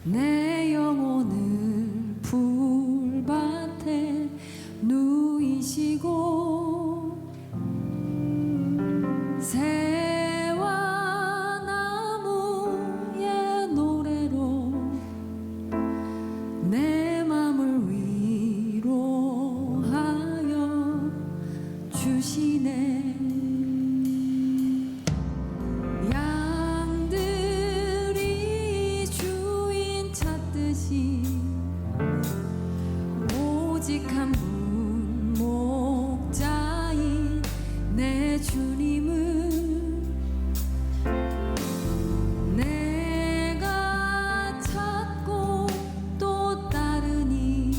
내 영혼을 풀밭에 누이시고 새와 나무의 노래로 내 맘을 위로하여 주시네. 오직 한 분 목자인 내 주님을 내가 찾고 또 따르니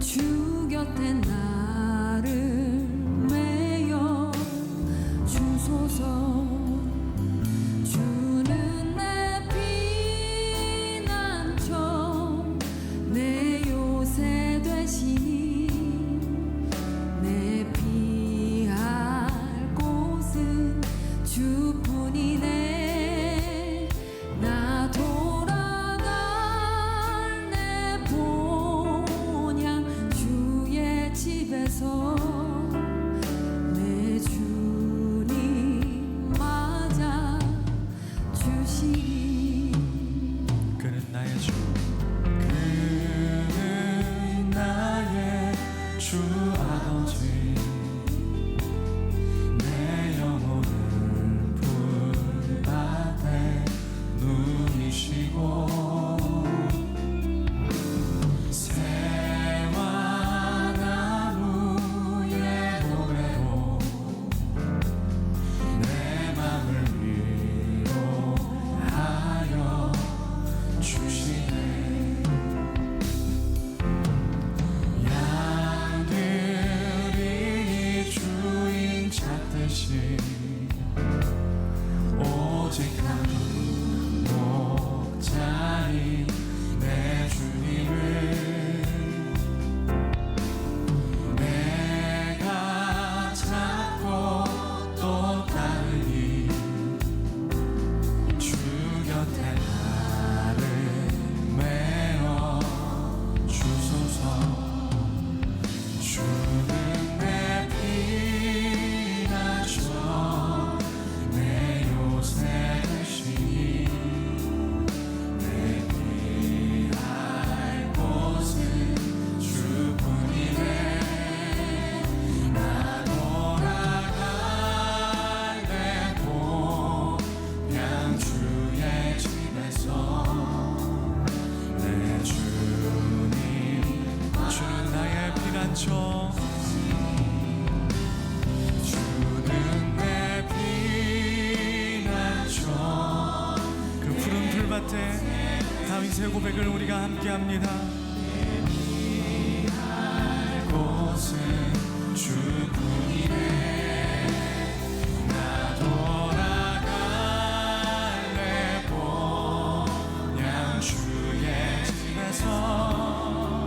주 곁에 나를 메어 주소서. 주는 내 피난처 내 요새 되시니 내 피할 곳은 주뿐이네. 나 돌아갈 내 본향 주의 집에서 내 주님 맞아 주시니. 그는 나의 주, 그는 나의 주 아버지. 내 영혼을 풀밭에 누이시고 새와 나무의 노래로 내 맘을 위로하여 주시네. 양들이 주인 찾듯이 오직 한 목자인 내 주님을 내가 찾고 또 따르니 주 곁에 나를 메어 주소서. 주는 내 피난처 내 요새 되시니 내 피할 곳은 주뿐이네. 나 돌아갈래 본향 주의 집에서 내 주님. 주는 나의 피난처, 주는 내 피난처. 그 푸른 풀밭에 다윗의 고백을 우리가 함께합니다. 할 곳은 주뿐이네. 나 돌아갈래 본향 주의 집에서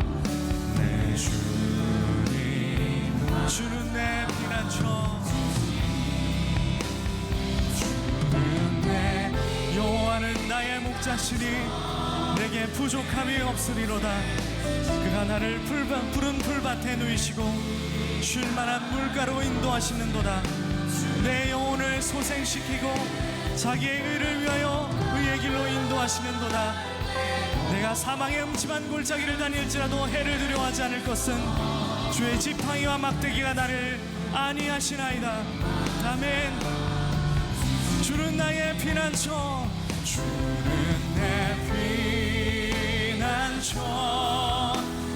내 주님. 주는 내 피난처, 주는 내 여호와는 나의 목자시니 내게 부족함이 없으리로다. 그가 나를 푸른 풀밭에 누이시고 쉴만한 물가로 인도하시는도다. 내 영혼을 소생시키고 자기의 의를 위하여 의의 길로 인도하시는도다. 내가 사망의 음침한 골짜기를 다닐지라도 해를 두려워하지 않을 것은 주의 지팡이와 막대기가 나를 안위하시나이다. 아멘. 주는 나의 피난처, 주는 내 피난처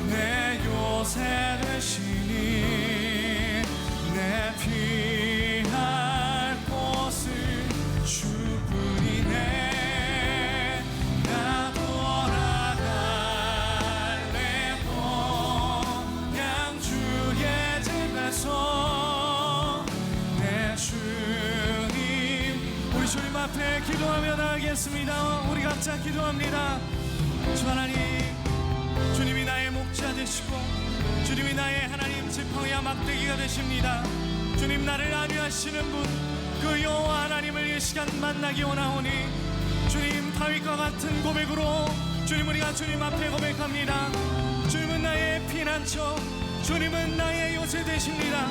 내 요새 되시니 내 피할 곳은 주뿐이네. 나 돌아갈래 본향 주의 집에서 내 주님. 우리 주님 앞에 기도하며 나가겠습니다. 우리 각자 기도합니다. 주 하나님, 주님이 나의 목자 되시고 주님이 나의 하나님 지팡이와 막대기가 되십니다. 주님, 나를 안위하시는 분, 그 여호와 하나님을 이 시간 만나기 원하오니 주님, 다윗과 같은 고백으로 주님, 우리가 주님 앞에 고백합니다. 주님은 나의 피난처, 주님은 나의 요새 되십니다.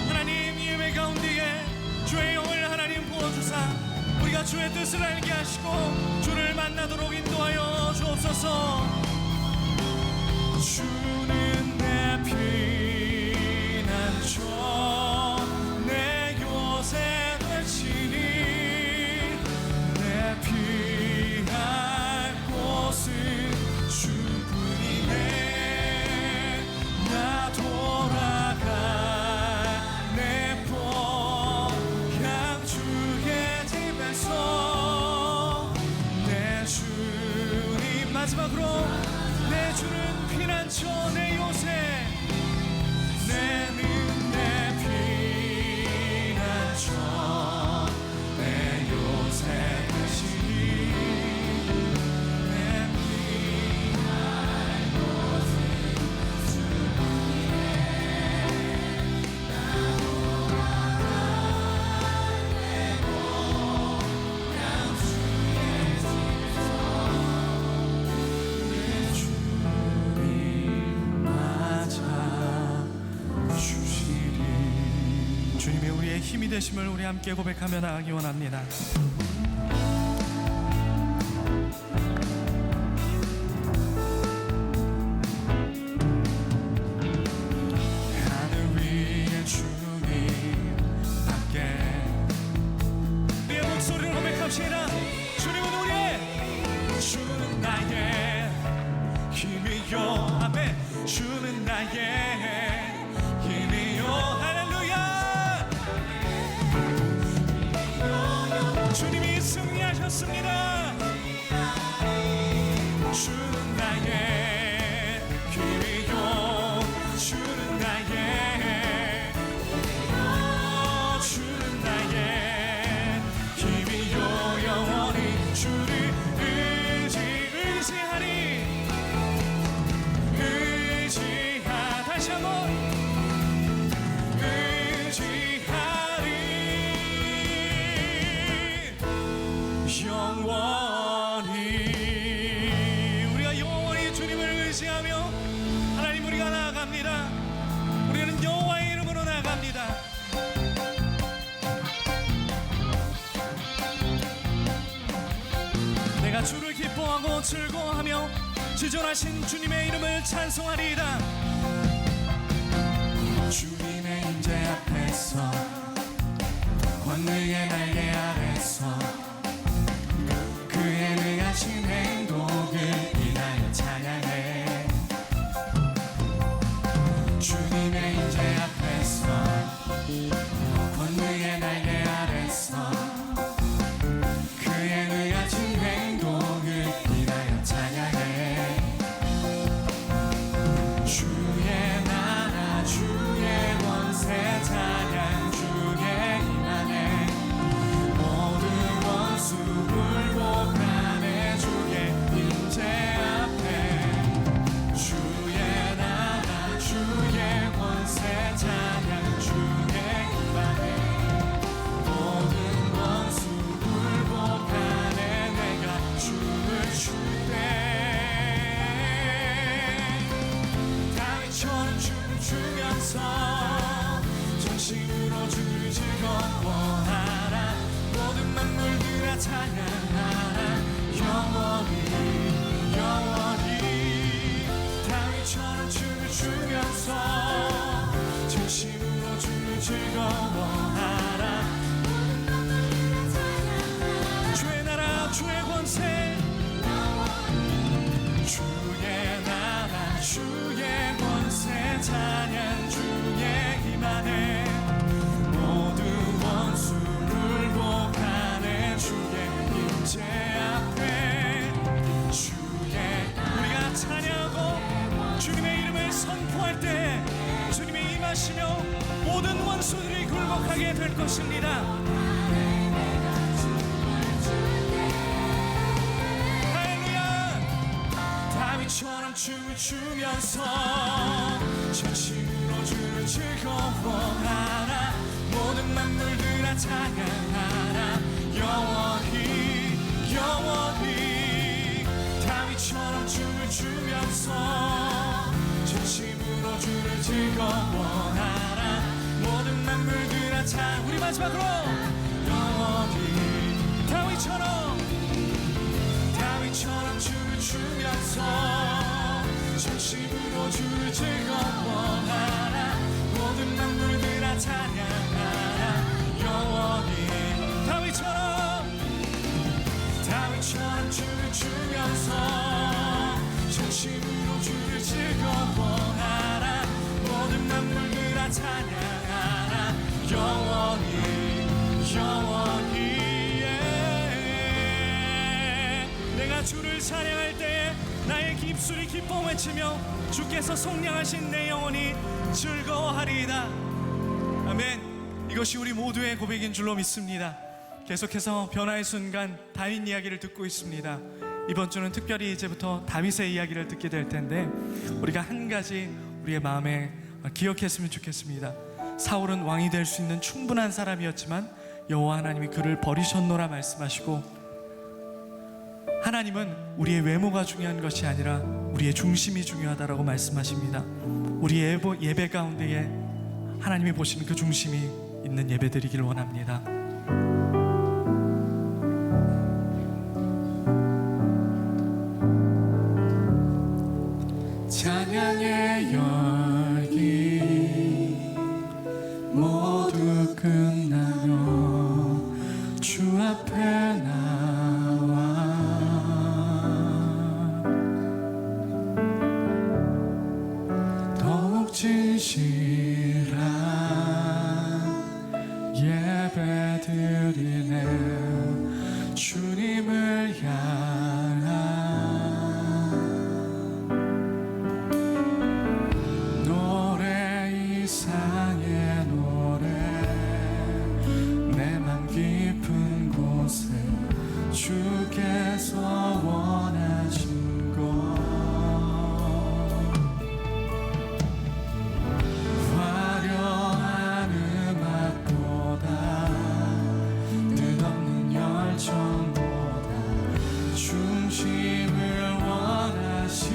하나님, 이 예배 가운데에 주의 영을 하나님 부어주사 우리가 주의 뜻을 알게 하시고 주를 만나도록 인도하여 주옵소서. 주는 내 피난처, 내 요새 되시니 내 피할 곳은 주뿐이네. 나 돌아가 내 고향 주의 집에서 내 주님, 마지막으로 내 주는 피난처, 내 요새, 내는 내 피난처, 내 요새 되시니 내 피할 곳은 주뿐이네. 나 돌아가 내 고향 주의 집에서 내 주님 맞아 주시리. 주님이 우리의 힘이 되심을 우리 함께 고백하며 나가기 원합니다. 하늘 위에 주님 함께 우리의 목소리를 고백합시다. 주님은 우리의, 주는 나의 힘이요. 아멘. 주는 나의 힘이요. 할렐루야. 주님이 승리하셨습니다. 주는 나의 힘이요. 주는 나의 힘이요. 주는 나의 힘이요. 영원히 주를 의지하리. 다시 한번 의지하리. 영원히 우리가 영원히 주님을 의지하며 하나님, 우리가 나아갑니다. 우리는 여호와의 이름으로 나아갑니다. 내가 주를 기뻐하고 즐거워하며 지존하신 주님의 이름을 찬송하리이다. 주님의 임재 앞에서 권능의 날개 아래서 그의 능하신 행동을 인하여 찬양해. 주님의 임재 앞에서 권능의 날개 아래서 그의 능하신 행동을 인하여 찬양해. 주의 나라 주의 권세 찬양 주의 임하네. 모든 원수 굴복하네. 주의 임재 앞에 주의 나라 주의 권세 찬양 주의 임하네. 모든 원수 굴복하네. 내가 춤을 출 때 다윗처럼 춤을 추면서 전심으로 주를 즐거워하라. 모든 만물들아 찬양하라. 영원히 영원히 다윗처럼 춤을 추면서 전심으로 주를 즐거워하라. 주의 나라 주의 권세, 주의 나라 주의 권세 찬양 주의 임하네. 모든 원수 굴복하네. 주의 임재 앞에 주의 우리가 찬양하고 주님의 이름을 선포할 때 주님이 임하시며 모든 원수들이 굴복하게 될 것입니다. 다윗처럼 춤을 추면서 전심으로 주를 즐거워하라. 모든 만물들아 찬양하라. 영원히 영원히 다윗처럼 춤을 추면서 진심으로 주를 즐거워하라. 모든 만물들아 참. 우리 마지막으로 영원히 다윗처럼 춤을 추면서 진심으로 주를 즐거워하라. 모든 만물들아 찬양하라. 영원히 다윗처럼 춤을 추면서 진심으로 주를 즐거워하라. 모든 만물들아 찬양하라. 영원히 내가 주를 찬양할 때에 나의 입술이 기뻐 외치며 주께서 속량하신 내 영혼이 즐거워하리이다. 아멘. 이것이 우리 모두의 고백인 줄로 믿습니다. 계속해서 변화의 순간 다윗 이야기를 듣고 있습니다. 이번 주는 특별히 이제부터 다윗의 이야기를 듣게 될 텐데 우리가 한 가지 우리의 마음에 기억했으면 좋겠습니다. 사울은 왕이 될 수 있는 충분한 사람이었지만 여호와 하나님이 그를 버리셨노라 말씀하시고, 하나님은 우리의 외모가 중요한 것이 아니라 우리의 중심이 중요하다라고 말씀하십니다. 우리의 예배 가운데에 하나님이 보시는 그 중심이 있는 예배 드리기를 원합니다. 찬양의 열기 모두 끝나며 주 앞에 나와 더욱 진실한 예배 드리네. 주님을 향한 노래 이상의 노래, 내 맘 깊은 곳에 주께서 원하신 것, 화려한 음악보다 뜻없는 열정보다 중심을 원하시죠.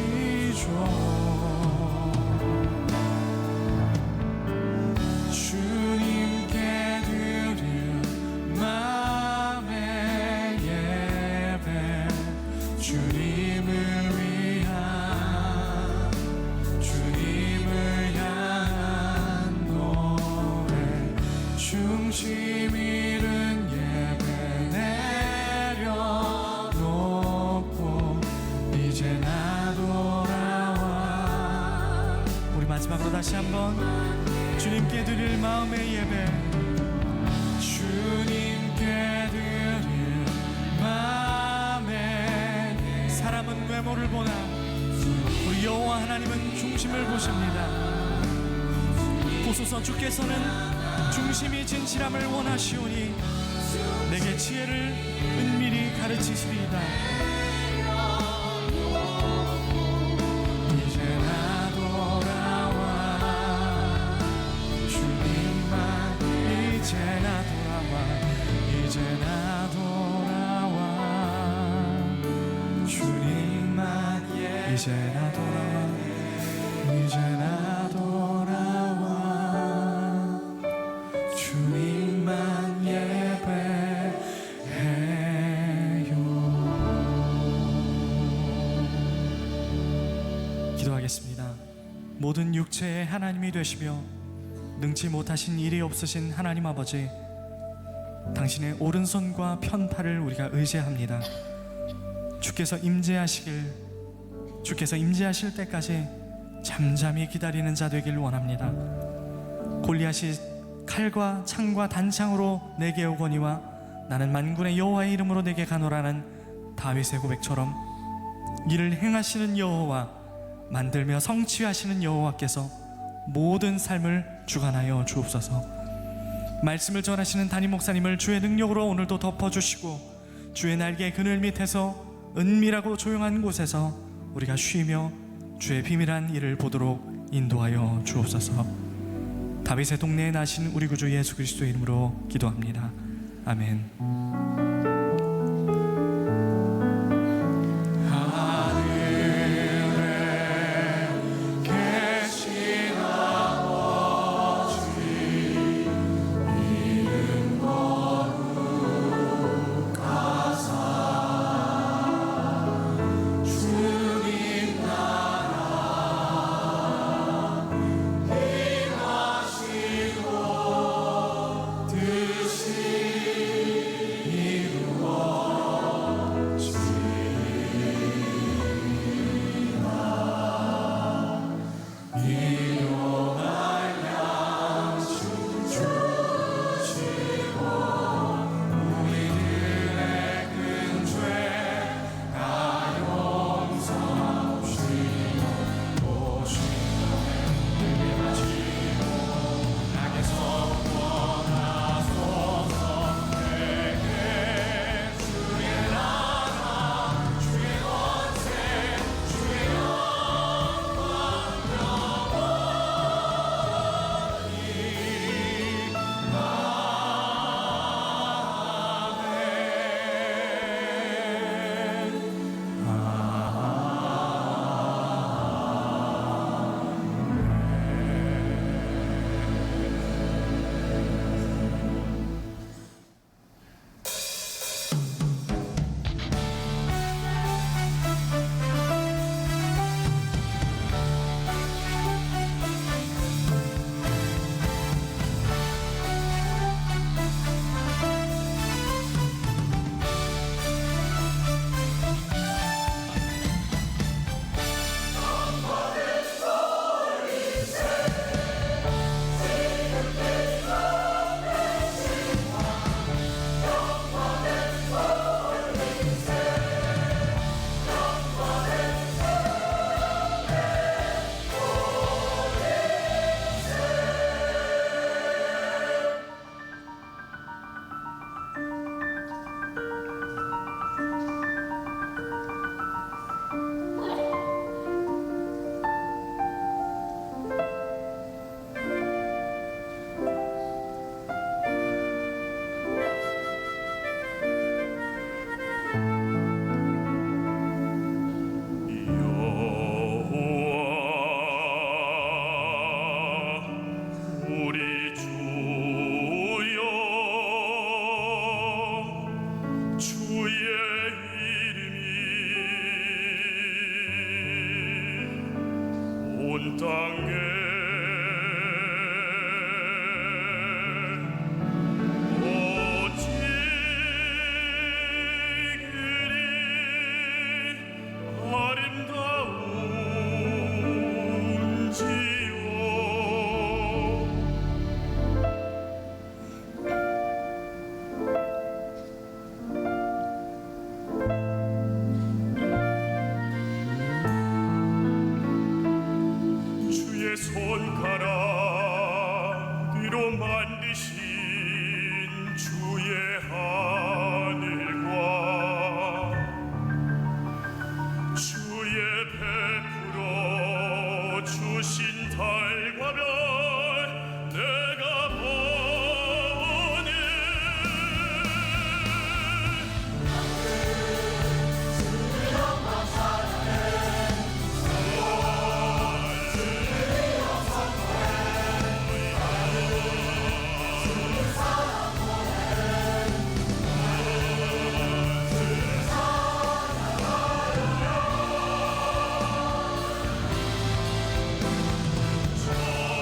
주님께 드릴 마음의 예배, 주님을 향한 노래, 중심 잃은 예배 내려놓고 이제 나 돌아와. 우리 마지막으로 다시 한번 주님께 드릴 마음의 예배, 주님께 드릴 마음의 예배. 사람은 외모를 보나 우리 여호와 하나님은 중심을 보십니다. 보소서 주께서는 중심이 진실함을 원하시오니 내게 지혜를 은밀히 가르치시리이다. 이제 나 돌아와 주님만, 이제 나 돌아와, 이제 나 돌아와 주님만, 이제 나 돌아와, 이제 나 돌아와 주님만 예배해요. 기도하겠습니다. 모든 육체의 하나님이 되시며 능치 못하신 일이 없으신 하나님 아버지, 당신의 오른손과 편팔을 우리가 의지합니다. 주께서 임재하실 때까지 잠잠히 기다리는 자 되길 원합니다. 골리앗이 칼과 창과 단창으로 내게 오거니와 나는 만군의 여호와의 이름으로 내게 가노라는 다윗의 고백처럼 이를 행하시는 여호와, 만들며 성취하시는 여호와께서 모든 삶을 주관하여 주옵소서. 말씀을 전하시는 담임 목사님을 주의 능력으로 오늘도 덮어주시고, 주의 날개 그늘 밑에서 은밀하고 조용한 곳에서 우리가 쉬며 주의 비밀한 일을 보도록 인도하여 주옵소서. 다윗의 동네에 나신 우리 구주 예수 그리스도의 이름으로 기도합니다. 아멘. 하늘 땅에 오직 그리 아름다운지요. 주의 손가락 위로 만드신 주의 하늘과 주의 베풀어 주신 달과 별 내가 보는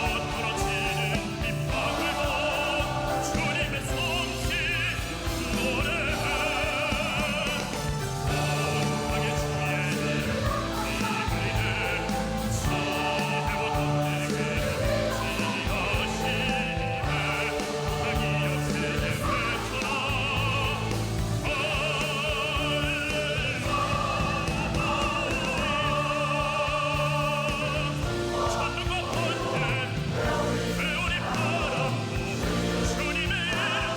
떨어지는 빗방울 봐 주님의 솜씨 노래해 온탕의 주의 이글이네 사해와 내게 지하시네 땅이 옆에 외쳐라 천국과 번개 회오리 바람도 주님의 이름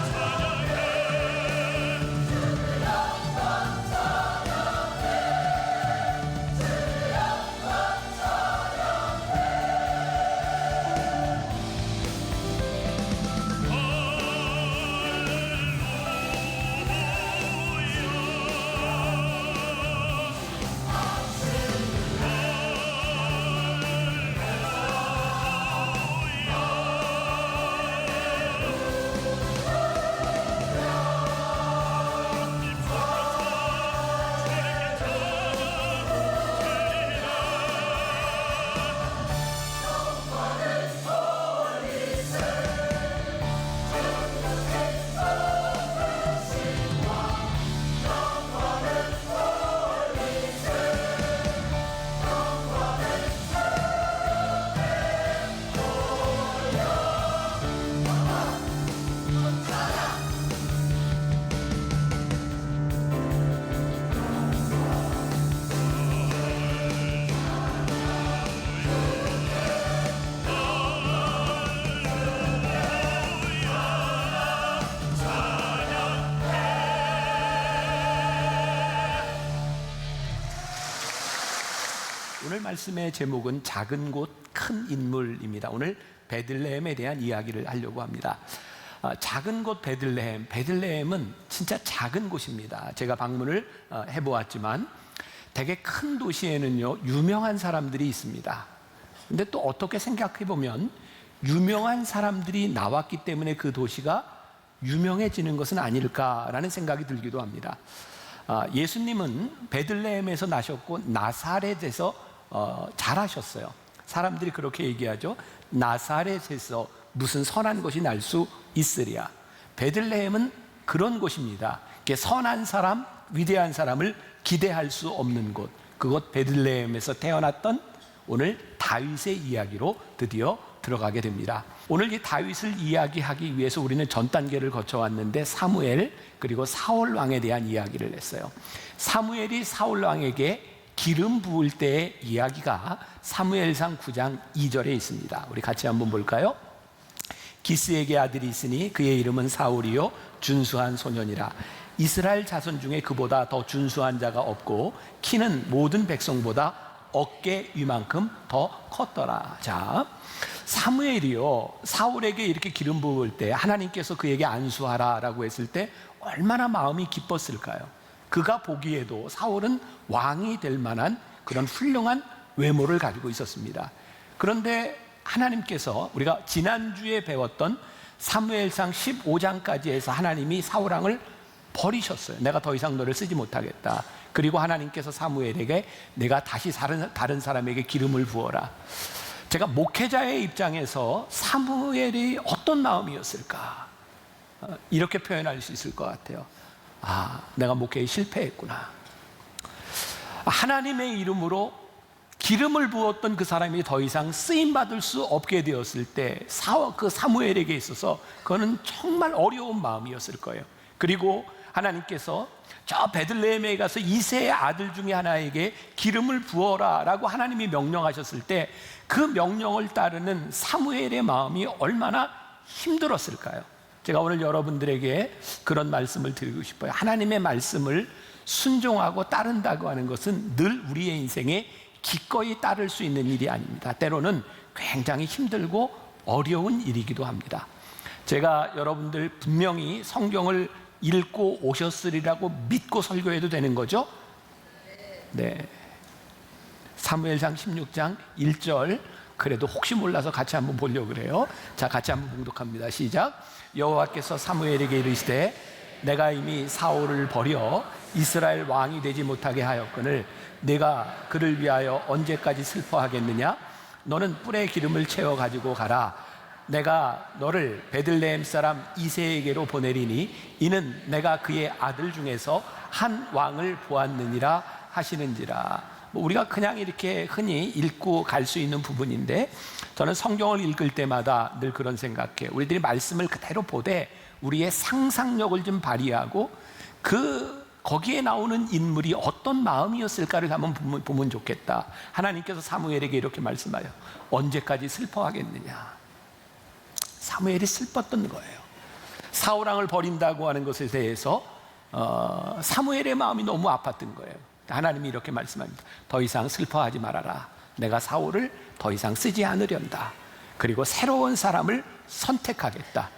찬양해 오늘 말씀의 제목은 작은 곳 큰 인물입니다. 오늘 베들레헴에 대한 이야기를 하려고 합니다. 작은 곳 베들레헴, 베들레헴은 진짜 작은 곳입니다. 제가 방문을 해보았지만 되게 큰 도시에는요 유명한 사람들이 있습니다. 근데 또 어떻게 생각해 보면 유명한 사람들이 나왔기 때문에 그 도시가 유명해지는 것은 아닐까라는 생각이 들기도 합니다. 예수님은 베들레헴에서 나셨고 나사렛에서 자라셨어요. 사람들이 그렇게 얘기하죠. 나사렛에서 무슨 선한 것이 날 수 있으랴. 베들레헴은 그런 곳입니다. 선한 사람, 위대한 사람을 기대할 수 없는 곳, 그곳 베들레헴에서 태어났던 오늘 다윗의 이야기로 드디어 들어가게 됩니다. 오늘 이 다윗을 이야기하기 위해서 우리는 전 단계를 거쳐왔는데 사무엘 그리고 사울 왕에 대한 이야기를 했어요. 사무엘이 사울 왕에게 기름 부을 때의 이야기가 사무엘상 9장 2절에 있습니다. 우리 같이 한번 볼까요? 기스에게 아들이 있으니 그의 이름은 사울이요 준수한 소년이라. 이스라엘 자손 중에 그보다 더 준수한 자가 없고 키는 모든 백성보다 어깨 위만큼 더 컸더라. 자, 사무엘이요 사울에게 이렇게 기름 부을 때 하나님께서 그에게 안수하라 라고 했을 때 얼마나 마음이 기뻤을까요? 그가 보기에도 사울은 왕이 될 만한 그런 훌륭한 외모를 가지고 있었습니다. 그런데 하나님께서 우리가 지난주에 배웠던 사무엘상 15장까지 해서 하나님이 사울 왕을 버리셨어요. 내가 더 이상 너를 쓰지 못하겠다. 그리고 하나님께서 사무엘에게 내가 다시 다른 사람에게 기름을 부어라. 제가 목회자의 입장에서 사무엘이 어떤 마음이었을까? 이렇게 표현할 수 있을 것 같아요. 아, 내가 목회에 실패했구나. 하나님의 이름으로 기름을 부었던 그 사람이 더 이상 쓰임받을 수 없게 되었을 때 그 사무엘에게 있어서 그거는 정말 어려운 마음이었을 거예요. 그리고 하나님께서 저 베들레헴에 가서 이새의 아들 중에 하나에게 기름을 부어라 라고 하나님이 명령하셨을 때 그 명령을 따르는 사무엘의 마음이 얼마나 힘들었을까요? 제가 오늘 여러분들에게 그런 말씀을 드리고 싶어요. 하나님의 말씀을 순종하고 따른다고 하는 것은 늘 우리의 인생에 기꺼이 따를 수 있는 일이 아닙니다. 때로는 굉장히 힘들고 어려운 일이기도 합니다. 제가 여러분들 분명히 성경을 읽고 오셨으리라고 믿고 설교해도 되는 거죠? 네. 사무엘상 16장 1절, 그래도 혹시 몰라서 같이 한번 보려고 그래요. 자, 같이 한번 봉독합니다. 시작. 여호와께서 사무엘에게 이르시되 내가 이미 사울을 버려 이스라엘 왕이 되지 못하게 하였거늘 내가 그를 위하여 언제까지 슬퍼하겠느냐? 너는 뿔에 기름을 채워 가지고 가라. 내가 너를 베들레헴 사람 이새에게로 보내리니 이는 내가 그의 아들 중에서 한 왕을 보았느니라 하시는지라. 우리가 그냥 이렇게 흔히 읽고 갈 수 있는 부분인데, 저는 성경을 읽을 때마다 늘 그런 생각해요. 우리들이 말씀을 그대로 보되 우리의 상상력을 좀 발휘하고 거기에 나오는 인물이 어떤 마음이었을까를 한번 보면 좋겠다. 하나님께서 사무엘에게 이렇게 말씀하여 언제까지 슬퍼하겠느냐. 사무엘이 슬펐던 거예요. 사울왕을 버린다고 하는 것에 대해서 사무엘의 마음이 너무 아팠던 거예요. 하나님이 이렇게 말씀합니다. 더 이상 슬퍼하지 말아라. 내가 사울을 더 이상 쓰지 않으련다. 그리고 새로운 사람을 선택하겠다.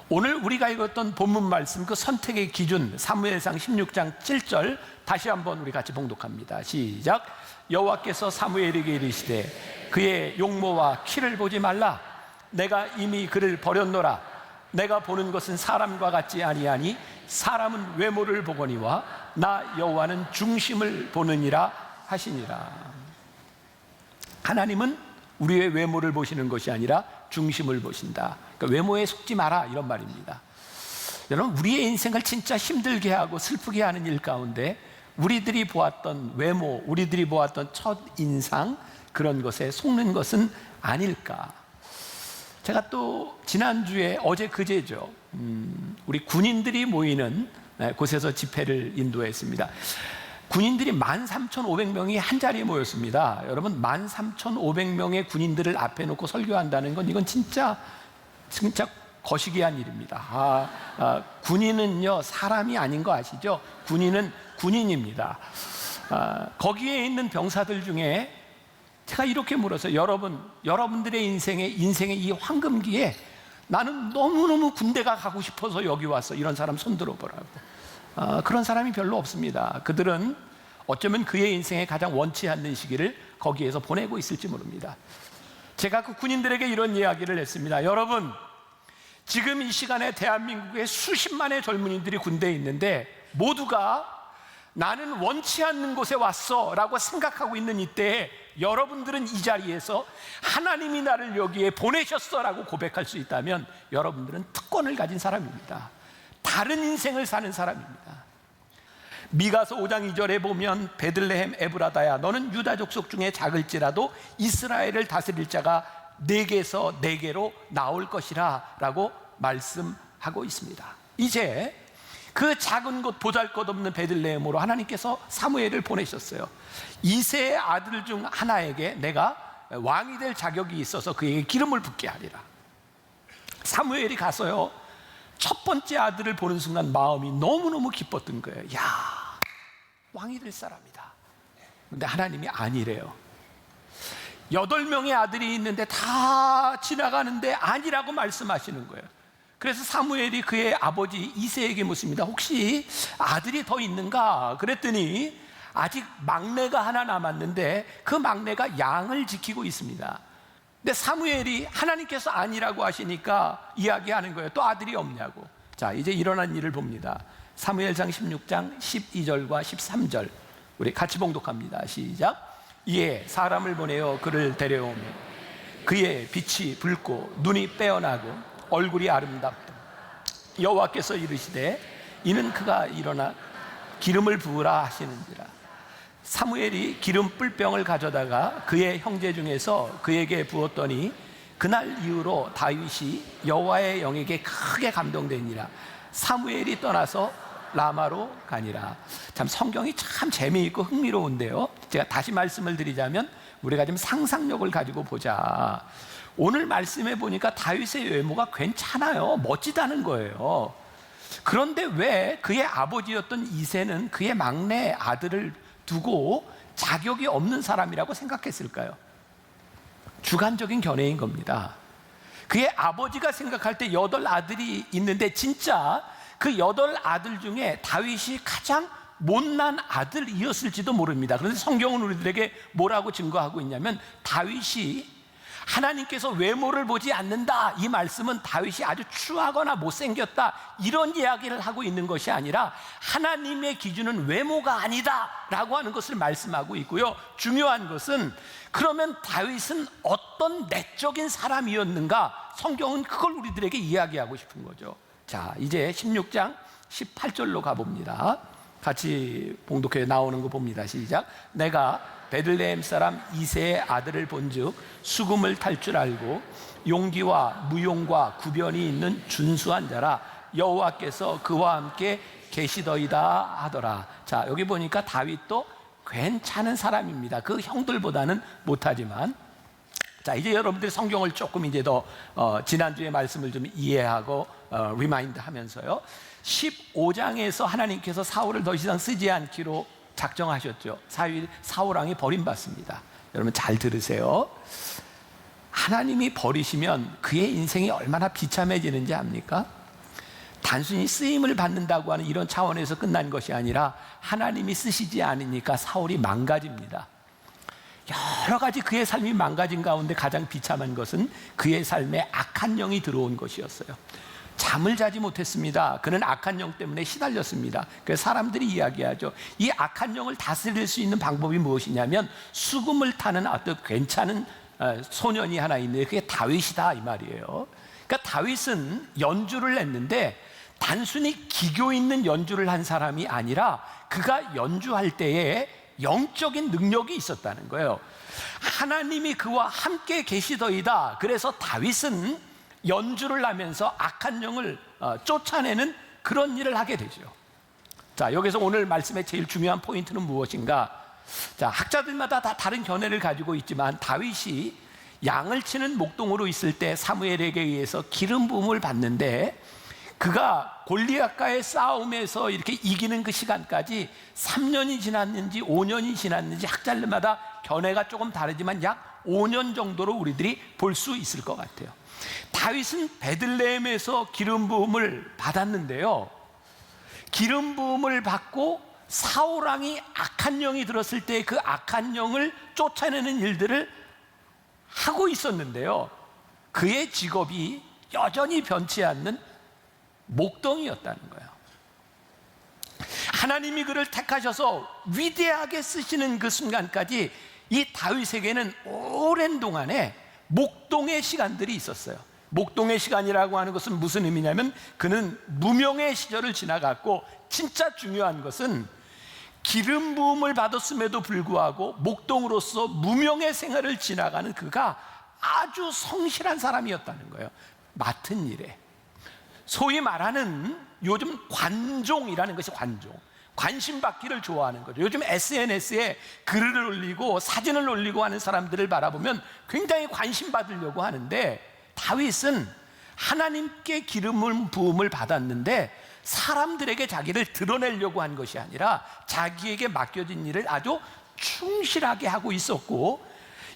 오늘 우리가 읽었던 본문 말씀, 그 선택의 기준, 사무엘상 16장 7절 다시 한번 우리 같이 봉독합니다. 시작. 여호와께서 사무엘에게 이르시되 그의 용모와 키를 보지 말라. 내가 이미 그를 버렸노라. 내가 보는 것은 사람과 같지 아니하니 사람은 외모를 보거니와 나 여호와는 중심을 보느니라 하시니라. 하나님은 우리의 외모를 보시는 것이 아니라 중심을 보신다. 그러니까 외모에 속지 마라, 이런 말입니다. 여러분, 우리의 인생을 진짜 힘들게 하고 슬프게 하는 일 가운데 우리들이 보았던 외모, 우리들이 보았던 첫 인상, 그런 것에 속는 것은 아닐까. 제가 또 지난주에 어제 그제죠, 우리 군인들이 모이는 곳에서 집회를 인도했습니다. 군인들이 13,500명이 한 자리에 모였습니다. 여러분, 13,500명의 군인들을 앞에 놓고 설교한다는 건 이건 진짜 거시기한 일입니다. 군인은요 사람이 아닌 거 아시죠? 군인은 군인입니다. 거기에 있는 병사들 중에 제가 이렇게 물었어요. 여러분들의 인생의 이 황금기에 나는 너무너무 군대가 가고 싶어서 여기 왔어. 이런 사람 손 들어보라고. 그런 사람이 별로 없습니다. 그들은 어쩌면 그의 인생에 가장 원치 않는 시기를 거기에서 보내고 있을지 모릅니다. 제가 그 군인들에게 이런 이야기를 했습니다. 여러분, 지금 이 시간에 대한민국에 수십만의 젊은이들이 군대에 있는데 모두가 나는 원치 않는 곳에 왔어 라고 생각하고 있는 이때에 여러분들은 이 자리에서 하나님이 나를 여기에 보내셨어 라고 고백할 수 있다면 여러분들은 특권을 가진 사람입니다. 다른 인생을 사는 사람입니다. 미가서 5장 2절에 보면 베들레헴 에브라다야, 너는 유다 족속 중에 작을지라도 이스라엘을 다스릴 자가 네게서 네게로 나올 것이라 라고 말씀하고 있습니다. 이제 그 작은 곳 보잘것없는 베들레헴으로 하나님께서 사무엘을 보내셨어요. 이새의 아들 중 하나에게 내가 왕이 될 자격이 있어서 그에게 기름을 붓게 하리라. 사무엘이 가서요, 첫 번째 아들을 보는 순간 마음이 너무너무 기뻤던 거예요. 야, 왕이 될 사람이다. 근데 하나님이 아니래요. 8명의 아들이 있는데 다 지나가는데 아니라고 말씀하시는 거예요. 그래서 사무엘이 그의 아버지 이새에게 묻습니다. 혹시 아들이 더 있는가? 그랬더니 아직 막내가 하나 남았는데 그 막내가 양을 지키고 있습니다. 근데 사무엘이 하나님께서 아니라고 하시니까 이야기하는 거예요. 또 아들이 없냐고. 자, 이제 일어난 일을 봅니다. 사무엘상 16장 12절과 13절 우리 같이 봉독합니다. 시작. 이에 사람을 보내어 그를 데려오며 그의 빛이 붉고 눈이 빼어나고 얼굴이 아름답다. 여호와께서 이르시되 이는 그가 일어나 기름을 부으라 하시는지라. 사무엘이 기름 뿔병을 가져다가 그의 형제 중에서 그에게 부었더니 그날 이후로 다윗이 여호와의 영에게 크게 감동되니라. 사무엘이 떠나서 라마로 가니라. 참 성경이 참 재미있고 흥미로운데요, 제가 다시 말씀을 드리자면 우리가 좀 상상력을 가지고 보자. 오늘 말씀에 보니까 다윗의 외모가 괜찮아요. 멋지다는 거예요. 그런데 왜 그의 아버지였던 이새는 그의 막내 아들을 두고 자격이 없는 사람이라고 생각했을까요? 주관적인 견해인 겁니다. 그의 아버지가 생각할 때 8아들이 있는데 진짜 그 8아들 중에 다윗이 가장 못난 아들이었을지도 모릅니다. 그런데 성경은 우리들에게 뭐라고 증거하고 있냐면 다윗이 하나님께서 외모를 보지 않는다, 이 말씀은 다윗이 아주 추하거나 못생겼다 이런 이야기를 하고 있는 것이 아니라 하나님의 기준은 외모가 아니다 라고 하는 것을 말씀하고 있고요, 중요한 것은 그러면 다윗은 어떤 내적인 사람이었는가, 성경은 그걸 우리들에게 이야기하고 싶은 거죠. 자, 이제 16장 18절로 가봅니다. 같이 봉독회 나오는 거 봅니다. 시작. 내가 베들레헴 사람 이새의 아들을 본즉 수금을 탈 줄 알고 용기와 무용과 구변이 있는 준수한 자라. 여호와께서 그와 함께 계시더이다 하더라. 자, 여기 보니까 다윗도 괜찮은 사람입니다. 그 형들보다는 못하지만. 자, 이제 여러분들이 성경을 조금 이제 더 지난주의 말씀을 좀 이해하고 리마인드 하면서요, 15장에서 하나님께서 사울을 더 이상 쓰지 않기로 작정하셨죠. 사울 왕이 버림받습니다. 여러분 잘 들으세요. 하나님이 버리시면 그의 인생이 얼마나 비참해지는지 압니까? 단순히 쓰임을 받는다고 하는 이런 차원에서 끝난 것이 아니라 하나님이 쓰시지 않으니까 사울이 망가집니다. 여러 가지 그의 삶이 망가진 가운데 가장 비참한 것은 그의 삶에 악한 영이 들어온 것이었어요. 잠을 자지 못했습니다. 그는 악한 영 때문에 시달렸습니다. 그래서 사람들이 이야기하죠. 이 악한 영을 다스릴 수 있는 방법이 무엇이냐면 수금을 타는 아주 괜찮은 소년이 하나 있는데 그게 다윗이다 이 말이에요. 그러니까 다윗은 연주를 했는데 단순히 기교 있는 연주를 한 사람이 아니라 그가 연주할 때에 영적인 능력이 있었다는 거예요. 하나님이 그와 함께 계시더이다. 그래서 다윗은 연주를 하면서 악한 영을 쫓아내는 그런 일을 하게 되죠. 자, 여기서 오늘 말씀의 제일 중요한 포인트는 무엇인가? 자, 학자들마다 다 다른 견해를 가지고 있지만 다윗이 양을 치는 목동으로 있을 때 사무엘에게 의해서 기름 부음을 받는데 그가 골리앗과의 싸움에서 이렇게 이기는 그 시간까지 3년이 지났는지 5년이 지났는지 학자들마다 견해가 조금 다르지만 약 5년 정도로 우리들이 볼 수 있을 것 같아요. 다윗은 베들레헴에서 기름 부음을 받았는데요, 기름 부음을 받고 사울 왕이 악한 영이 들었을 때 그 악한 영을 쫓아내는 일들을 하고 있었는데요, 그의 직업이 여전히 변치 않는 목동이었다는 거예요. 하나님이 그를 택하셔서 위대하게 쓰시는 그 순간까지 이 다윗에게는 오랜 동안에 목동의 시간들이 있었어요. 목동의 시간이라고 하는 것은 무슨 의미냐면 그는 무명의 시절을 지나갔고, 진짜 중요한 것은 기름 부음을 받았음에도 불구하고 목동으로서 무명의 생활을 지나가는 그가 아주 성실한 사람이었다는 거예요. 맡은 일에. 소위 말하는 요즘 관종이라는 것이 관심 받기를 좋아하는 거죠. 요즘 SNS에 글을 올리고 사진을 올리고 하는 사람들을 바라보면 굉장히 관심 받으려고 하는데, 다윗은 하나님께 기름 부음을 받았는데 사람들에게 자기를 드러내려고 한 것이 아니라 자기에게 맡겨진 일을 아주 충실하게 하고 있었고,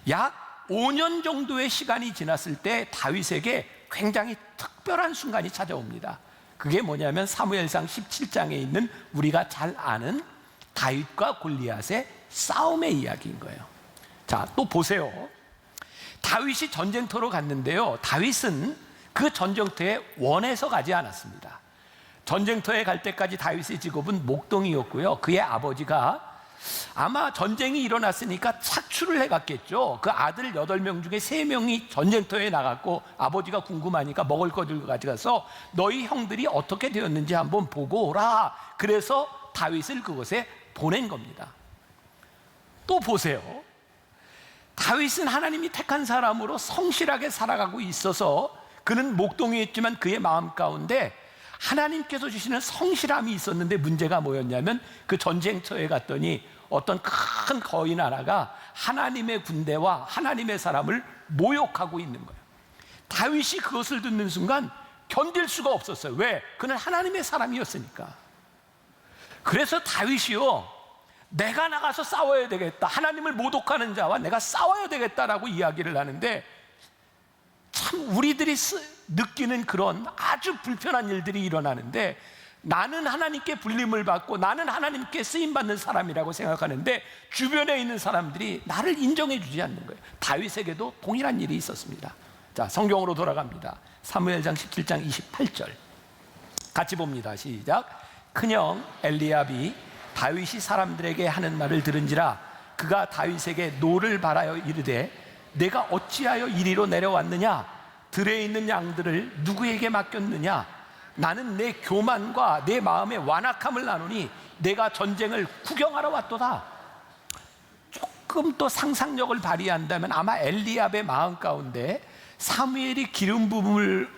약 5년 정도의 시간이 지났을 때 다윗에게 굉장히 특별한 순간이 찾아옵니다. 그게 뭐냐면 사무엘상 17장에 있는 우리가 잘 아는 다윗과 골리앗의 싸움의 이야기인 거예요. 자, 또 보세요. 다윗이 전쟁터로 갔는데요, 다윗은 그 전쟁터에 원해서 가지 않았습니다. 전쟁터에 갈 때까지 다윗의 직업은 목동이었고요, 그의 아버지가 아마 전쟁이 일어났으니까 착출을 해갔겠죠. 그 아들 8명 중에 3명이 전쟁터에 나갔고 아버지가 궁금하니까 먹을 것을 가져가서 너희 형들이 어떻게 되었는지 한번 보고 오라. 그래서 다윗을 그곳에 보낸 겁니다. 또 보세요. 다윗은 하나님이 택한 사람으로 성실하게 살아가고 있어서 그는 목동이었지만 그의 마음 가운데 하나님께서 주시는 성실함이 있었는데 문제가 뭐였냐면 그 전쟁터에 갔더니 어떤 큰 거인 하나가 하나님의 군대와 하나님의 사람을 모욕하고 있는 거예요. 다윗이 그것을 듣는 순간 견딜 수가 없었어요. 왜? 그는 하나님의 사람이었으니까. 그래서 다윗이요, 내가 나가서 싸워야 되겠다, 하나님을 모독하는 자와 내가 싸워야 되겠다라고 이야기를 하는데, 참 우리들이 느끼는 그런 아주 불편한 일들이 일어나는데, 나는 하나님께 불림을 받고 나는 하나님께 쓰임받는 사람이라고 생각하는데 주변에 있는 사람들이 나를 인정해 주지 않는 거예요. 다윗에게도 동일한 일이 있었습니다. 자, 성경으로 돌아갑니다. 사무엘상 17장 28절 같이 봅니다. 시작. 큰형 엘리압이 다윗이 사람들에게 하는 말을 들은지라 그가 다윗에게 노를 바라여 이르되 내가 어찌하여 이리로 내려왔느냐, 들에 있는 양들을 누구에게 맡겼느냐, 나는 내 교만과 내 마음의 완악함을 나누니 내가 전쟁을 구경하러 왔도다. 조금 더 상상력을 발휘한다면 아마 엘리압의 마음 가운데 사무엘이 기름 부음을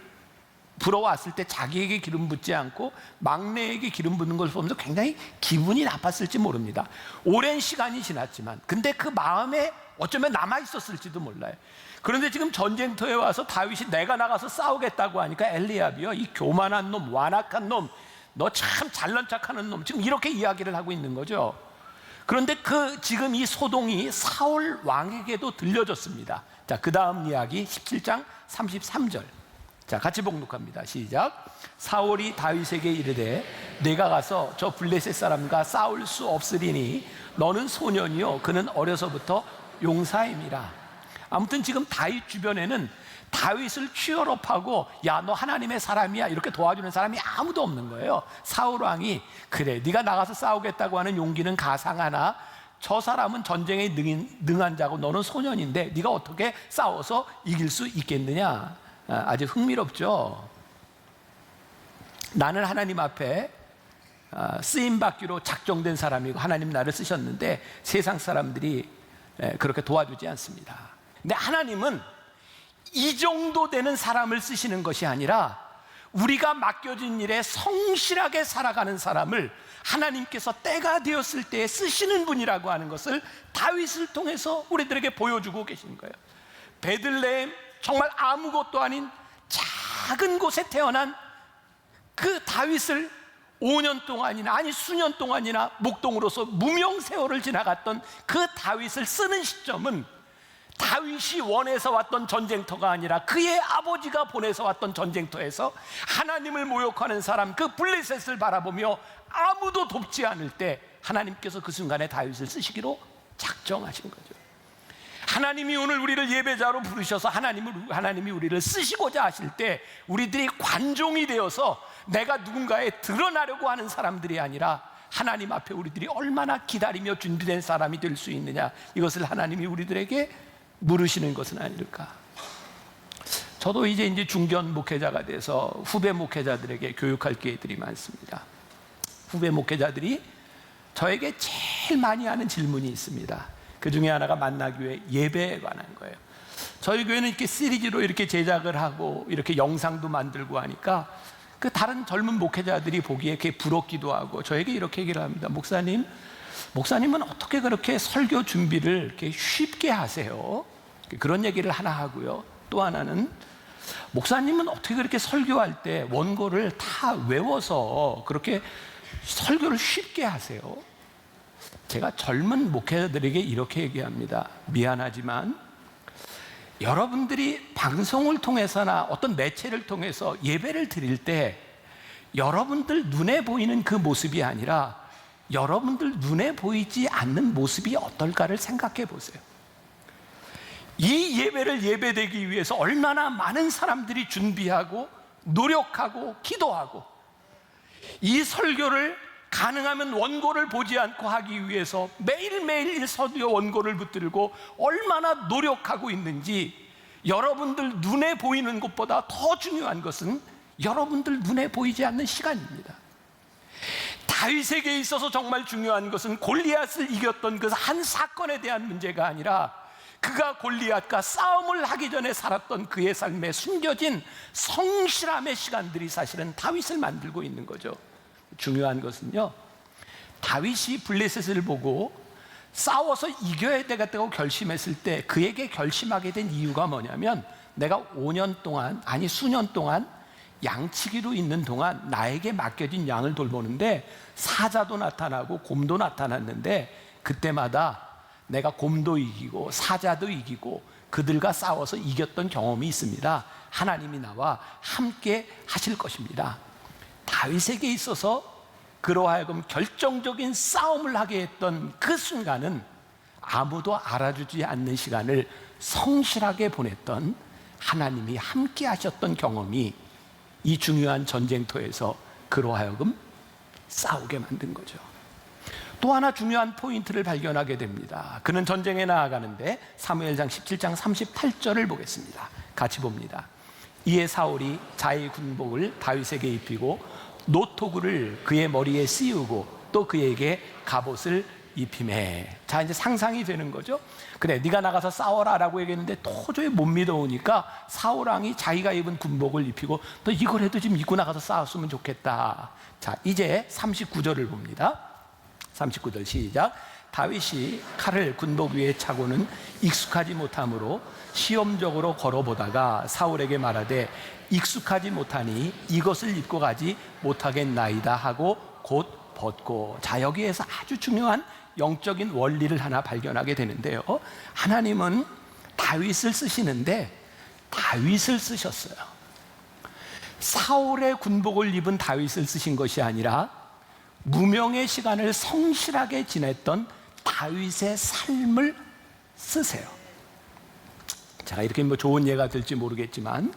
불어왔을 때 자기에게 기름 붓지 않고 막내에게 기름 붓는 걸 보면서 굉장히 기분이 나빴을지 모릅니다. 오랜 시간이 지났지만 근데 그 마음에 어쩌면 남아있었을지도 몰라요. 그런데 지금 전쟁터에 와서 다윗이 내가 나가서 싸우겠다고 하니까 엘리압이요, 이 교만한 놈, 완악한 놈, 너 참 잘난 척하는 놈, 지금 이렇게 이야기를 하고 있는 거죠. 그런데 지금 이 소동이 사울 왕에게도 들려졌습니다. 자, 그 다음 이야기 17장 33절. 자, 같이 봉독합니다. 시작. 사울이 다윗에게 이르되 내가 가서 저 블레셋 사람과 싸울 수 없으리니 너는 소년이요 그는 어려서부터 용사임이라. 아무튼 지금 다윗 주변에는 다윗을 취업하고 야, 너 하나님의 사람이야 이렇게 도와주는 사람이 아무도 없는 거예요. 사울 왕이 그래, 네가 나가서 싸우겠다고 하는 용기는 가상하나 저 사람은 전쟁에 능한 자고 너는 소년인데 네가 어떻게 싸워서 이길 수 있겠느냐. 아주 흥미롭죠. 나는 하나님 앞에 쓰임받기로 작정된 사람이고 하나님 나를 쓰셨는데 세상 사람들이 그렇게 도와주지 않습니다. 근데 하나님은 이 정도 되는 사람을 쓰시는 것이 아니라 우리가 맡겨진 일에 성실하게 살아가는 사람을 하나님께서 때가 되었을 때 쓰시는 분이라고 하는 것을 다윗을 통해서 우리들에게 보여주고 계신 거예요. 베들레헴, 정말 아무것도 아닌 작은 곳에 태어난 그 다윗을 5년 동안이나 아니 수년 동안이나 목동으로서 무명세월을 지나갔던 그 다윗을 쓰는 시점은 다윗이 원해서 왔던 전쟁터가 아니라 그의 아버지가 보내서 왔던 전쟁터에서 하나님을 모욕하는 사람 그 블레셋을 바라보며 아무도 돕지 않을 때 하나님께서 그 순간에 다윗을 쓰시기로 작정하신 거죠. 하나님이 오늘 우리를 예배자로 부르셔서 하나님이 우리를 쓰시고자 하실 때 우리들이 관종이 되어서 내가 누군가에 드러나려고 하는 사람들이 아니라 하나님 앞에 우리들이 얼마나 기다리며 준비된 사람이 될 수 있느냐, 이것을 하나님이 우리들에게 물으시는 것은 아닐까. 저도 이제 중견 목회자가 돼서 후배 목회자들에게 교육할 기회들이 많습니다. 후배 목회자들이 저에게 제일 많이 하는 질문이 있습니다. 그 중에 하나가 만나기 위해 예배에 관한 거예요. 저희 교회는 이렇게 시리즈로 이렇게 제작을 하고 이렇게 영상도 만들고 하니까 그 다른 젊은 목회자들이 보기에 그게 부럽기도 하고 저에게 이렇게 얘기를 합니다. 목사님은 어떻게 그렇게 설교 준비를 이렇게 쉽게 하세요? 그런 얘기를 하나 하고요. 또 하나는 목사님은 어떻게 그렇게 설교할 때 원고를 다 외워서 그렇게 설교를 쉽게 하세요? 제가 젊은 목회자들에게 이렇게 얘기합니다. 미안하지만 여러분들이 방송을 통해서나 어떤 매체를 통해서 예배를 드릴 때 여러분들 눈에 보이는 그 모습이 아니라 여러분들 눈에 보이지 않는 모습이 어떨까를 생각해 보세요. 이 예배를 예배되기 위해서 얼마나 많은 사람들이 준비하고 노력하고 기도하고 이 설교를 가능하면 원고를 보지 않고 하기 위해서 매일매일 서두에 원고를 붙들고 얼마나 노력하고 있는지, 여러분들 눈에 보이는 것보다 더 중요한 것은 여러분들 눈에 보이지 않는 시간입니다. 다윗에게 있어서 정말 중요한 것은 골리앗을 이겼던 그 한 사건에 대한 문제가 아니라 그가 골리앗과 싸움을 하기 전에 살았던 그의 삶에 숨겨진 성실함의 시간들이 사실은 다윗을 만들고 있는 거죠. 중요한 것은요, 다윗이 블레셋을 보고 싸워서 이겨야 되겠다고 결심했을 때 그에게 결심하게 된 이유가 뭐냐면, 내가 5년 동안, 아니 수년 동안 양치기로 있는 동안 나에게 맡겨진 양을 돌보는데 사자도 나타나고 곰도 나타났는데 그때마다 내가 곰도 이기고 사자도 이기고 그들과 싸워서 이겼던 경험이 있습니다. 하나님이 나와 함께 하실 것입니다. 다윗에게 있어서 그러하여금 결정적인 싸움을 하게 했던 그 순간은 아무도 알아주지 않는 시간을 성실하게 보냈던 하나님이 함께 하셨던 경험이 이 중요한 전쟁터에서 그러하여금 싸우게 만든 거죠. 또 하나 중요한 포인트를 발견하게 됩니다. 그는 전쟁에 나아가는데 사무엘상 17장 38절을 보겠습니다. 같이 봅니다. 이에 사울이 자의 군복을 다윗에게 입히고 노토구를 그의 머리에 씌우고 또 그에게 갑옷을 입히매. 자, 이제 상상이 되는 거죠. 그래, 네가 나가서 싸워라 라고 얘기했는데 도저히 못 믿어오니까 사울왕이 자기가 입은 군복을 입히고 너 이거라도 좀 입고 나가서 싸웠으면 좋겠다. 자, 이제 39절을 봅니다. 39절 시작. 다윗이 칼을 군복 위에 차고는 익숙하지 못하므로 시험적으로 걸어보다가 사울에게 말하되 익숙하지 못하니 이것을 입고 가지 못하겠나이다 하고 곧 벗고. 자, 여기에서 아주 중요한 영적인 원리를 하나 발견하게 되는데요, 하나님은 다윗을 쓰시는데 다윗을 쓰셨어요. 사울의 군복을 입은 다윗을 쓰신 것이 아니라 무명의 시간을 성실하게 지냈던 다윗의 삶을 쓰세요. 제가 이렇게 뭐 좋은 예가 될지 모르겠지만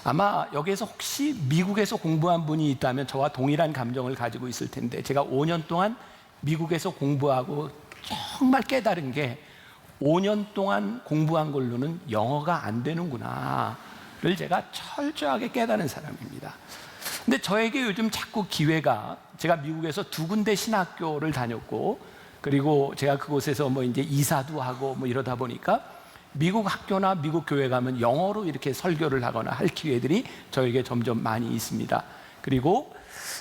아마 여기에서 혹시 미국에서 공부한 분이 있다면 저와 동일한 감정을 가지고 있을 텐데, 제가 5년 동안 미국에서 공부하고 정말 깨달은 게 5년 동안 공부한 걸로는 영어가 안 되는구나를 제가 철저하게 깨달은 사람입니다. 근데 저에게 요즘 자꾸 기회가, 제가 미국에서 2군데 신학교를 다녔고 그리고 제가 그곳에서 뭐 이제 이사도 하고 뭐 이러다 보니까 미국 학교나 미국 교회 가면 영어로 이렇게 설교를 하거나 할 기회들이 저에게 점점 많이 있습니다. 그리고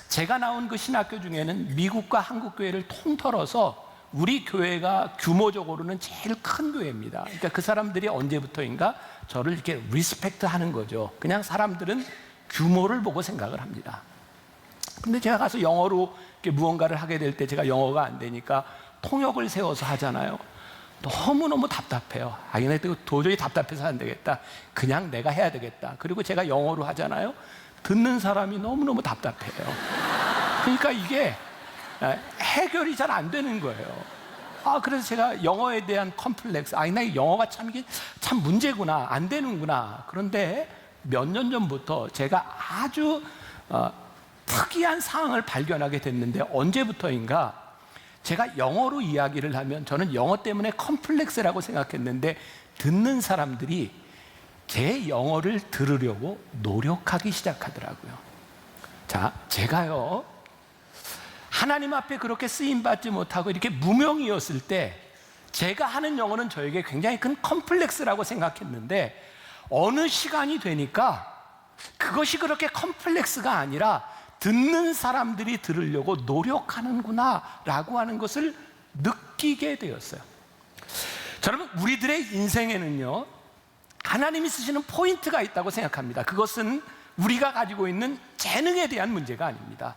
제가 나온 그 신학교 중에는 미국과 한국 교회를 통틀어서 우리 교회가 규모적으로는 제일 큰 교회입니다. 그러니까 그 사람들이 언제부터인가 저를 이렇게 리스펙트 하는 거죠. 그냥 사람들은 규모를 보고 생각을 합니다. 근데 제가 가서 영어로 이렇게 무언가를 하게 될 때 제가 영어가 안 되니까 통역을 세워서 하잖아요. 너무너무 답답해요. 아, 이거 도저히 답답해서 안 되겠다. 그냥 내가 해야 되겠다. 그리고 제가 영어로 하잖아요. 듣는 사람이 너무너무 답답해요. 그러니까 이게 해결이 잘 안 되는 거예요. 아, 그래서 제가 영어에 대한 컴플렉스, 아, 나 영어가 이게 참 문제구나, 안 되는구나. 그런데 몇 년 전부터 제가 아주 특이한 상황을 발견하게 됐는데, 언제부터인가 제가 영어로 이야기를 하면 저는 영어 때문에 컴플렉스라고 생각했는데 듣는 사람들이 제 영어를 들으려고 노력하기 시작하더라고요. 자, 제가요 하나님 앞에 그렇게 쓰임받지 못하고 이렇게 무명이었을 때 제가 하는 영어는 저에게 굉장히 큰 컴플렉스라고 생각했는데, 어느 시간이 되니까 그것이 그렇게 컴플렉스가 아니라 듣는 사람들이 들으려고 노력하는구나 라고 하는 것을 느끼게 되었어요. 여러분, 우리들의 인생에는요 하나님이 쓰시는 포인트가 있다고 생각합니다. 그것은 우리가 가지고 있는 재능에 대한 문제가 아닙니다.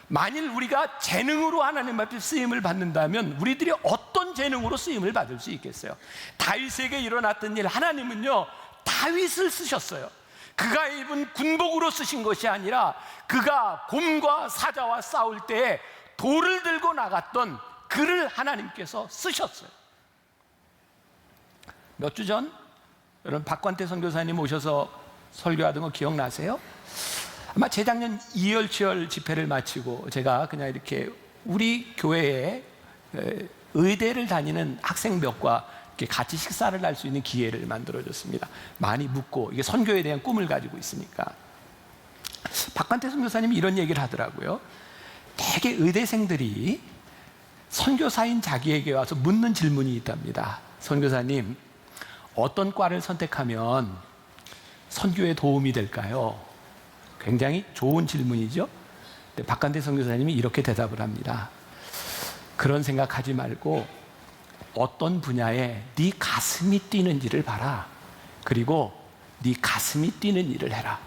만일 우리가 재능으로 하나님 앞에 쓰임을 받는다면 우리들이 어떤 재능으로 쓰임을 받을 수 있겠어요? 다윗에게 일어났던 일, 하나님은요 다윗을 쓰셨어요. 그가 입은 군복으로 쓰신 것이 아니라 그가 곰과 사자와 싸울 때에 돌을 들고 나갔던 그를 하나님께서 쓰셨어요. 몇 주 전 여러분 박관태 선교사님 오셔서 설교하던 거 기억나세요? 아마 재작년 이열치열 집회를 마치고 제가 그냥 이렇게 우리 교회에 의대를 다니는 학생 몇과 이렇게 같이 식사를 할 수 있는 기회를 만들어줬습니다. 많이 묻고 이게 선교에 대한 꿈을 가지고 있으니까. 박관태 선교사님이 이런 얘기를 하더라고요. 되게 의대생들이 선교사인 자기에게 와서 묻는 질문이 있답니다. 선교사님, 어떤 과를 선택하면 선교에 도움이 될까요? 굉장히 좋은 질문이죠. 근데 박관태 선교사님이 이렇게 대답을 합니다. 그런 생각하지 말고 어떤 분야에 네 가슴이 뛰는지를 봐라. 그리고 네 가슴이 뛰는 일을 해라.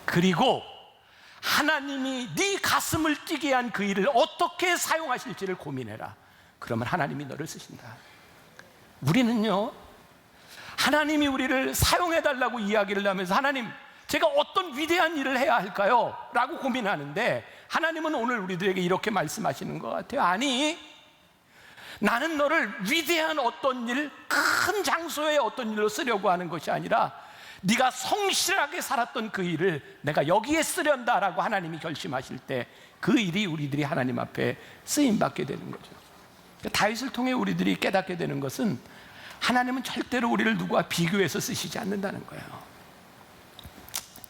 그리고 하나님이 네 가슴을 뛰게 한 그 일을 어떻게 사용하실지를 고민해라. 그러면 하나님이 너를 쓰신다. 우리는요, 하나님이 우리를 사용해달라고 이야기를 하면서 하나님, 제가 어떤 위대한 일을 해야 할까요? 라고 고민하는데 하나님은 오늘 우리들에게 이렇게 말씀하시는 것 같아요. 아니, 나는 너를 위대한 어떤 일, 큰 장소의 어떤 일로 쓰려고 하는 것이 아니라 네가 성실하게 살았던 그 일을 내가 여기에 쓰련다라고 하나님이 결심하실 때 그 일이 우리들이 하나님 앞에 쓰임받게 되는 거죠. 다윗을 통해 우리들이 깨닫게 되는 것은 하나님은 절대로 우리를 누구와 비교해서 쓰시지 않는다는 거예요.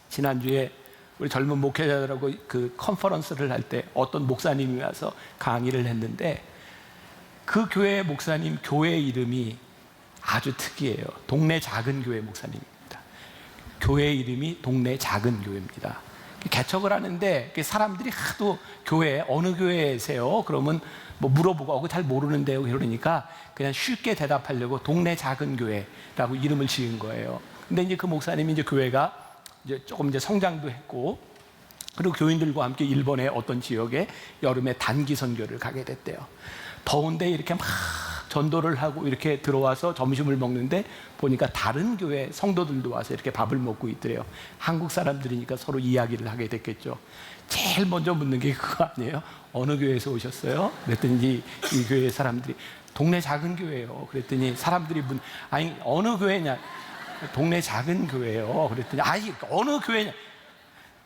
지난주에 우리 젊은 목회자들하고 그 컨퍼런스를 할 때 어떤 목사님이 와서 강의를 했는데 그 교회 목사님 교회 이름이 아주 특이해요. 동네 작은 교회 목사님입니다. 교회 이름이 동네 작은 교회입니다. 개척을 하는데 사람들이 하도 교회 어느 교회세요? 그러면 뭐 물어보고 잘 모르는데요. 그러니까 그냥 쉽게 대답하려고 동네 작은 교회라고 이름을 지은 거예요. 근데 이제 그 목사님이 이제 교회가 이제 조금 이제 성장도 했고 그리고 교인들과 함께 일본의 어떤 지역에 여름에 단기 선교를 가게 됐대요. 더운데 이렇게 막 전도를 하고 이렇게 들어와서 점심을 먹는데 보니까 다른 교회 성도들도 와서 이렇게 밥을 먹고 있더래요. 한국 사람들이니까 서로 이야기를 하게 됐겠죠. 제일 먼저 묻는 게 그거 아니에요? 어느 교회에서 오셨어요? 그랬더니 이 교회 사람들이 동네 작은 교회예요. 그랬더니 사람들이 아니 어느 교회냐? 동네 작은 교회예요. 그랬더니 아니 어느 교회냐?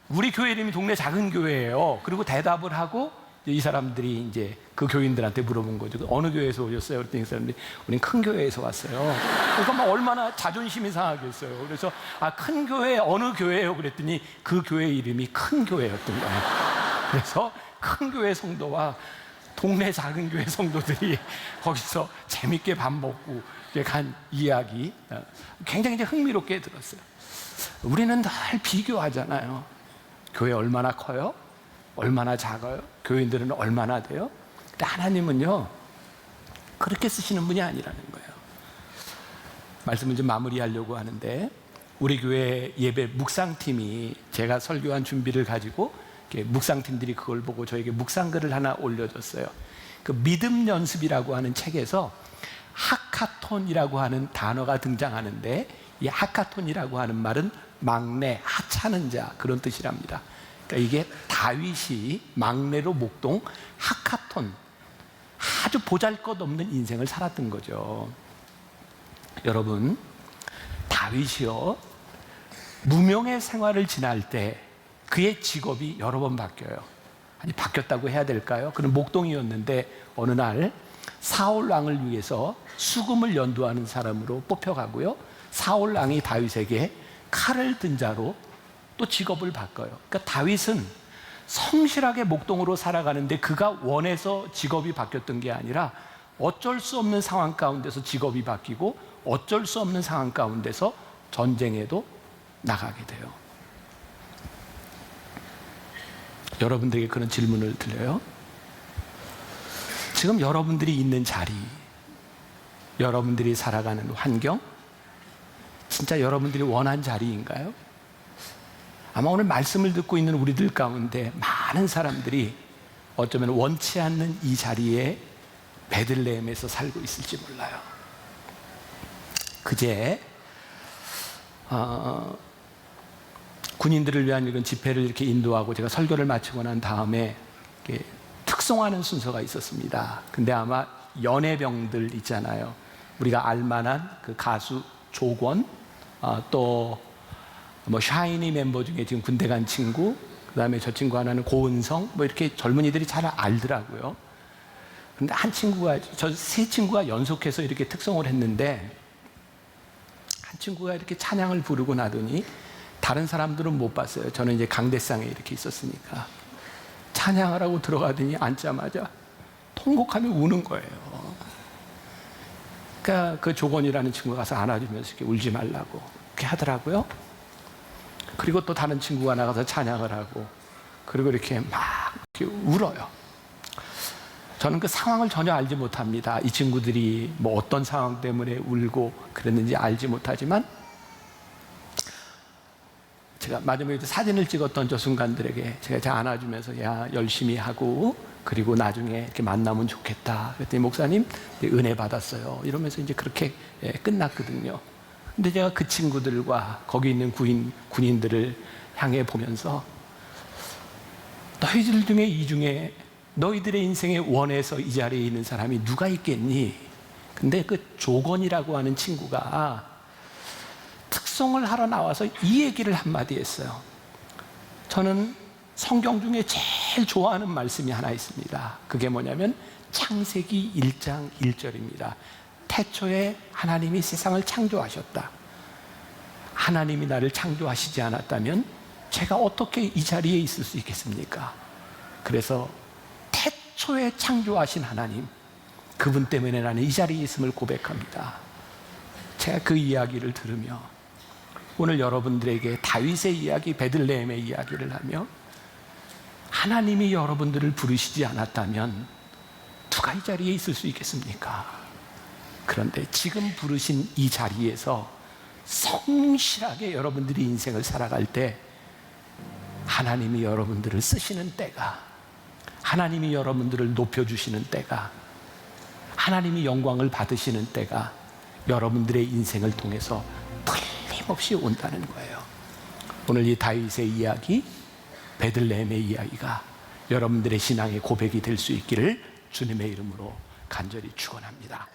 우리 교회 이름이 동네 작은 교회예요. 그리고 대답을 하고 이 사람들이 이제 그 교인들한테 물어본 거죠. 어느 교회에서 오셨어요? 그랬더니 그 사람들이 우린 큰 교회에서 왔어요. 그러니까 막 얼마나 자존심이 상하겠어요. 그래서 큰 교회 어느 교회예요? 그랬더니 그 교회 이름이 큰 교회였던 거예요. 그래서 큰 교회 성도와 동네 작은 교회 성도들이 거기서 재밌게 밥 먹고 간 이야기 굉장히 이제 흥미롭게 들었어요. 우리는 늘 비교하잖아요. 교회 얼마나 커요? 얼마나 작아요? 교인들은 얼마나 돼요? 근데 하나님은요 그렇게 쓰시는 분이 아니라는 거예요. 말씀을 좀 마무리하려고 하는데 우리 교회 예배 묵상팀이 제가 설교한 준비를 가지고 묵상팀들이 그걸 보고 저에게 묵상글을 하나 올려줬어요. 그 믿음 연습이라고 하는 책에서 하카톤이라고 하는 단어가 등장하는데 이 하카톤이라고 하는 말은 막내, 하찮은 자 그런 뜻이랍니다. 그러니까 이게 다윗이 막내로 목동 하카톤 아주 보잘것없는 인생을 살았던 거죠. 여러분 다윗이요 무명의 생활을 지날 때 그의 직업이 여러 번 바뀌어요. 아니 바뀌었다고 해야 될까요? 그는 목동이었는데 어느 날 사울 왕을 위해서 수금을 연두하는 사람으로 뽑혀가고요. 사울 왕이 다윗에게 칼을 든 자로 또 직업을 바꿔요. 그러니까 다윗은 성실하게 목동으로 살아가는데 그가 원해서 직업이 바뀌었던 게 아니라 어쩔 수 없는 상황 가운데서 직업이 바뀌고 어쩔 수 없는 상황 가운데서 전쟁에도 나가게 돼요. 여러분들에게 그런 질문을 드려요. 지금 여러분들이 있는 자리, 여러분들이 살아가는 환경, 진짜 여러분들이 원한 자리인가요? 아마 오늘 말씀을 듣고 있는 우리들 가운데 많은 사람들이 어쩌면 원치 않는 이 자리에 베들레헴에서 살고 있을지 몰라요. 그제 군인들을 위한 이런 집회를 이렇게 인도하고 제가 설교를 마치고 난 다음에 특송하는 순서가 있었습니다. 근데 아마 연예병들 있잖아요. 우리가 알만한 그 가수 조건, 또 뭐 샤이니 멤버 중에 지금 군대 간 친구, 그다음에 저 친구 하나는 고은성, 뭐 이렇게 젊은이들이 잘 알더라고요. 근데 한 친구가, 저 세 친구가 연속해서 이렇게 특성을 했는데, 한 친구가 이렇게 찬양을 부르고 나더니 다른 사람들은 못 봤어요. 저는 이제 강대상에 이렇게 있었으니까. 찬양을 하고 들어가더니 앉자마자 통곡하며 우는 거예요. 그러니까 그 조건이라는 친구가 가서 안아주면서 이렇게 울지 말라고 그렇게 하더라고요. 그리고 또 다른 친구가 나가서 찬양을 하고, 그리고 이렇게 막 이렇게 울어요. 저는 그 상황을 전혀 알지 못합니다. 이 친구들이 뭐 어떤 상황 때문에 울고 그랬는지 알지 못하지만, 제가 마지막에 사진을 찍었던 저 순간들에게 제가 안아주면서 야, 열심히 하고 그리고 나중에 이렇게 만나면 좋겠다 그랬더니 목사님 은혜 받았어요 이러면서 이제 그렇게 끝났거든요. 근데 제가 그 친구들과 거기 있는 군인들을 향해 보면서, 너희들 중에 이 중에 너희들의 인생에 원해서 이 자리에 있는 사람이 누가 있겠니? 근데 그 조건이라고 하는 친구가 특송을 하러 나와서 이 얘기를 한마디 했어요. 저는 성경 중에 제일 좋아하는 말씀이 하나 있습니다. 그게 뭐냐면 창세기 1장 1절입니다. 태초에 하나님이 세상을 창조하셨다. 하나님이 나를 창조하시지 않았다면 제가 어떻게 이 자리에 있을 수 있겠습니까? 그래서 태초에 창조하신 하나님, 그분 때문에 나는 이 자리에 있음을 고백합니다. 제가 그 이야기를 들으며 오늘 여러분들에게 다윗의 이야기, 베들레헴의 이야기를 하며, 하나님이 여러분들을 부르시지 않았다면 누가 이 자리에 있을 수 있겠습니까? 그런데 지금 부르신 이 자리에서 성실하게 여러분들이 인생을 살아갈 때 하나님이 여러분들을 쓰시는 때가, 하나님이 여러분들을 높여주시는 때가, 하나님이 영광을 받으시는 때가 여러분들의 인생을 통해서 틀림없이 온다는 거예요. 오늘 이 다윗의 이야기, 베들레헴의 이야기가 여러분들의 신앙의 고백이 될 수 있기를 주님의 이름으로 간절히 축원합니다.